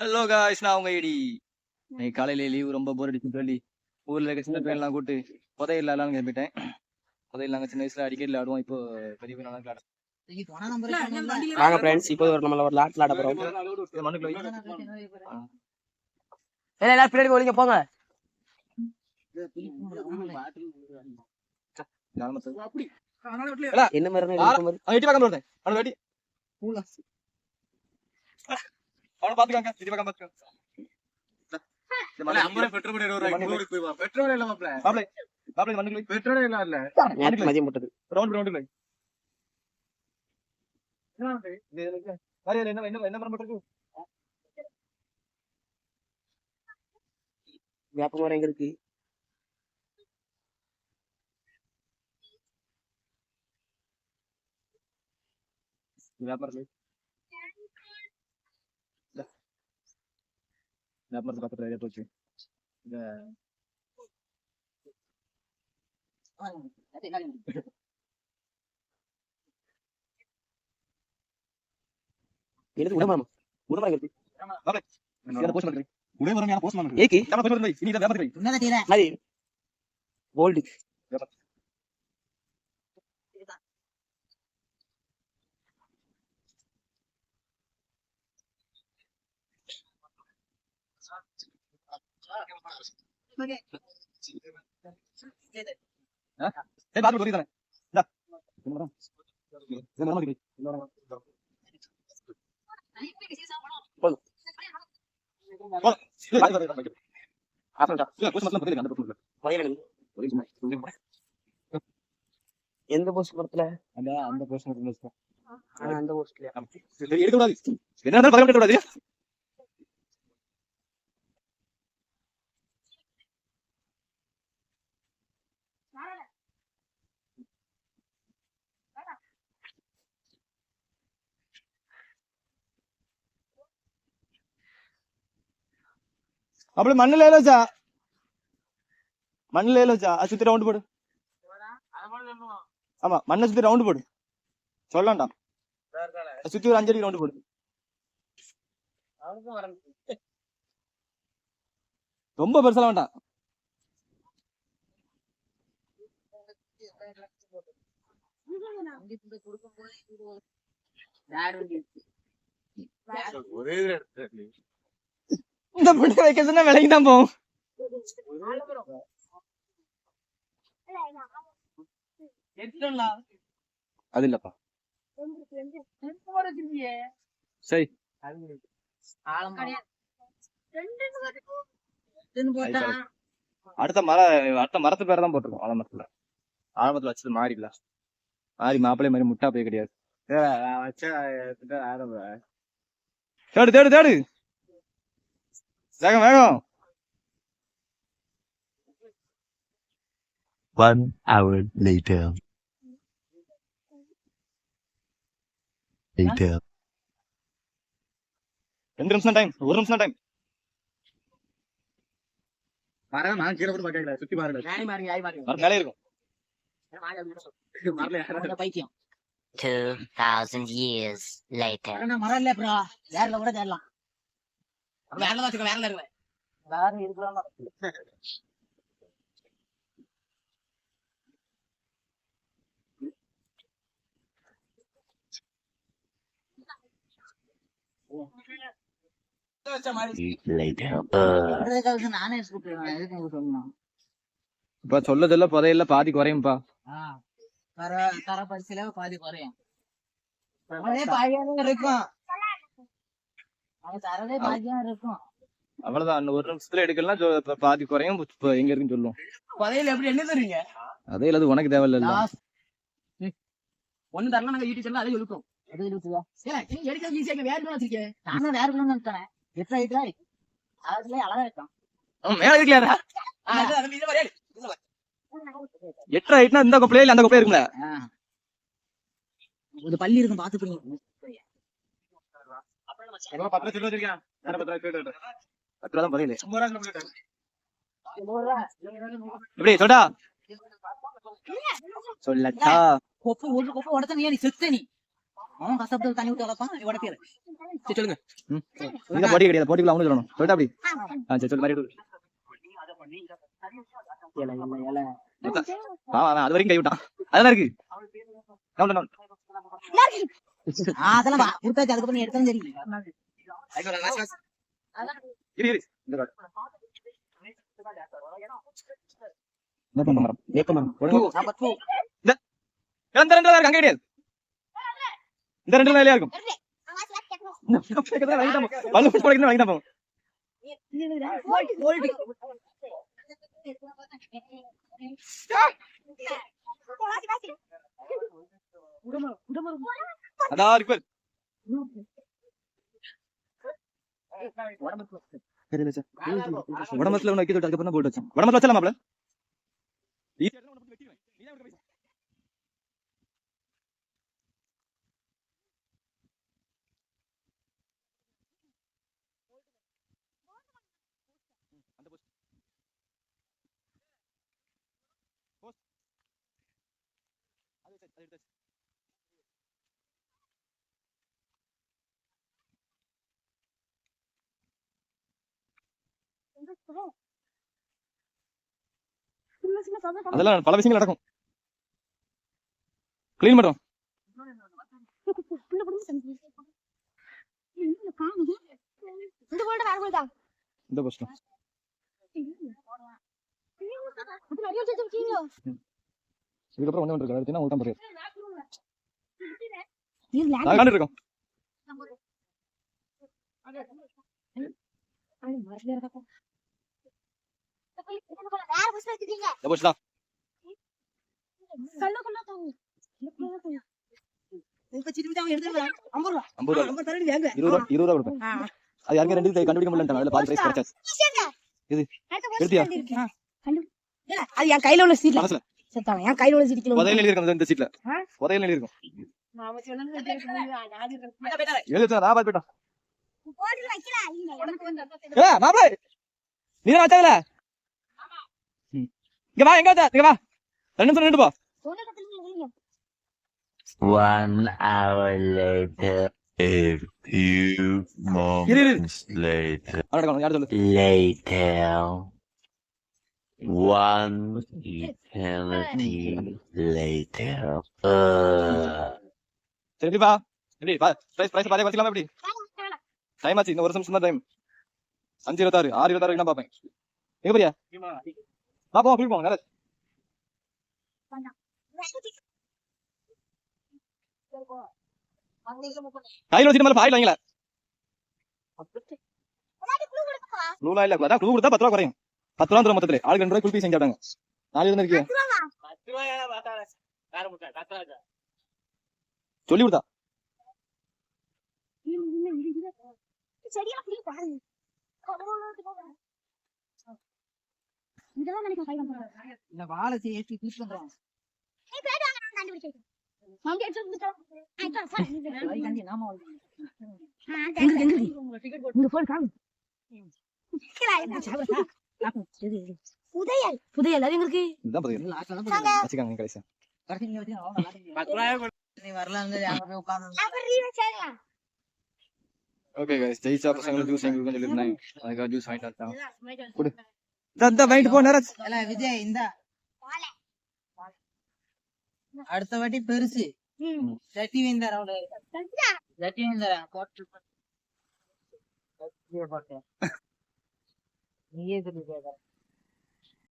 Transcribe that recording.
Hello guys, நான் உங்க ID. இன்னைக்கு காலையில லீவு, ரொம்ப போர் அடிச்சுன்னு சொல்லி ஊர்ல இருக்க சின்ன பையன்லாம் கூட்டு புதையில விளாட்லான்னு கிளம்பிட்டேன். புதையில நாங்கள் சின்ன வயசுல அடிக்கடி விளாடுவோம். இப்போ பெரிய பையன் விளாட வாங்க ஃப்ரெண்ட்ஸ், இப்போ நம்மள ஒரு லாட் விளாட போறோம். எல்லாரும் பின்னாடி போறீங்க, போங்க. என்ன மாதிரி அவனை பாத்துக்காங்க, இது பக்கம் பாத்துக்காங்க. மதியம் போட்டது வேப்ப மரம் எங்க இருக்கு? பக்கத்துல போச்சு. உடம்பு எந்த போஸ்ட் படத்துல? அந்த போஸ்ட் அந்த போஸ்ட்லயா? என்ன அப்படி மண்ணுல ஏலோச்சா, மண்ணுல ஏலோச்சா, அது சுத்தி ரவுண்ட் போடு. ஆமா, மண்ணை சுத்தி ரவுண்ட் போடு. சொல்லண்டா, சுத்தி ஒரு 5 அடி ரவுண்ட் போடு. ரொம்ப பெருசா வேண்டாம். இந்த புண்ணு வைக்க சொன்னா விலைக்கு தான் போகும். அது இல்லப்பா, சரி அடுத்த மரத்து பேர் தான் போட்டிருக்கோம். ஆலமரத்துல ஆலமரத்துல வச்சது மாறிடல, மாறி மாப்பிள்ளை மாதிரி முட்டா போய் கிடையாது. தேடு தேடு தேடு, வேகம் வேகம். 1 hour later. 2 நிமிஷம் டைம், 1 நிமிஷம் டைம். சுத்தி பாருங்க, மேலே இருக்கும். 2000 years later. இப்ப சொல்ல புதையில பாதி குறையும்பா. தர பரிசில பாதி குறையும். இருக்கும், தரதே பாதியா இருக்கும். அவ்வளவுதான், 1 நிமிஷத்துல எடுக்கலாம், பாதி குறையும். எங்க இருக்குன்னு சொல்லுவோம். புதையில எப்படி என்ன தருவீங்க? அதே அது உனக்கு தேவையில்ல. ஒண்ணு தரலாம், நாங்க ஈட்டி செல்ல அதை இழுக்கும். அது இழுக்குதா? நீ எடுக்க ஈஸியா வேற வச்சிருக்கேன். நானும் வேற நினைச்சேன். எத்தனை ஐட்டா அதுல அழகா இருக்கும். மேல இருக்கலையா? 8 ஆயிட்டுனா இந்த கொப்பையில இல்ல அந்த கொப்பையில இருக்கும்ல, ஒரு பள்ளி இருக்கும், பாத்து போய் எப்படி சொல்டா சொல்லட்டா. கொப்பு ஒரு கொப்பு உடத்த நீ செத்த நீ அவன் கஷ்டப்பட்டு தண்ணி விட்டு வளர்ப்பான் உடப்பிடு. சரி சொல்லுங்க. இந்த போட்டி கிடையாது, போட்டிக்குள்ள அவனு சொல்லணும். சொல்லிட்டா அப்படி சரி சொல்லு மாதிரி அது வரைக்கும் கை விட்டான். அதெல்லாம் இருக்கு. அதெல்லாம் கொடுத்தாச்சு, அதுக்கப்புறம் நீ எடுத்தாலும் சரி. இரு இரு இந்த மரம் வேப்பமரம். இந்த ரெண்டு இருக்கு, அங்க கிடையாது. இந்த ரெண்டு வேலையா இருக்கும். பல்லு போடுறதுக்கு வாங்கி தான் போவோம். அதான் இருக்கு பாரு. உடம்புல ஒண்ணு வைக்க தொட்டு அதுக்கப்புறம் போட்டு வச்சேன். உடம்புல வச்சலாம் மாப்ள. அதெல்லாம் பல விஷயங்கள் நடக்கும். கிளீன் பண்றோம். இந்த கஷ்டம் இதுக்கப்புறம் ஒண்ணு இருக்கு. அடுத்து உள்தான் போறது நான் இருக்கோம். இந்த புஷ் தான் 50 ரூபா 20 ரூபா கொடுப்பேன். அது யாருக்கும் ரெண்டு கண்டுபிடிக்க முடியல. அதுல பாதி பிரைஸ் கிடைச்சாச்சு. இது எடுத்தியா? அது என் கையில உள்ள சீட்ல மனசுல என் கையில உள்ள சீட் புதையல் எழுதி இருக்கும். இந்த சீட்ல புதையல் எழுதி இருக்கும். எழுதி நான் பாத்து போயிட்டான். மாப்பிள நீ தான் வச்சாங்கல. இங்க வா, எங்க வச்சா? இங்க வா, 2 நிமிஷம் நின்று போ. 1 hour later. A few moments later. யார் சொல்லு? Later. 1 eternity later. சரி பா. எப்படி பா? பிரைஸ் பாதி வச்சுக்கலாம். எப்படி டைம் ஆச்சு? இன்னும் ஒரு நிமிஷம் தான் டைம். 5:26 6:26 என்ன பாப்பேன். எங்க போறியா? வா போ, போய் போ. நேரா கையில வச்சிட்டு மேல பாயில வாங்கல. க்ளூலாம் இல்ல. அதான் க்ளூ கொடுத்தா 10 ரூபா குறையும். 10 ரூபா தரும் மொத்தத்துல. ஆளுக்கு 2 ரூபாய் குல்பி செஞ்சாட்டாங்க. 4 தான இருக்கு. சொல்லி கொடுத்தா இந்த வாழை ஏற்றி யூஸ் பண்றோம். புதையல் அது எங்களுக்கு இதான் பதில். வச்சுக்காங்க கடைசியா. ஓகே गाइस, ஜெயிச்சா பசங்களுக்கு ஜூஸ் எங்களுக்கு கொஞ்சம் சொல்லிருந்தாங்க. அதுக்கு ஜூஸ் வாங்கிட்டு வந்தாங்க. குடு. இந்த வாங்கிட்டு போ நேரா. எல விஜய் இந்த அடுத்த வாட்டி பெருசு சட்டி வேந்தார் அவள சட்டி வேந்தார் போட்டு நீயே சொல்லி கேக்குற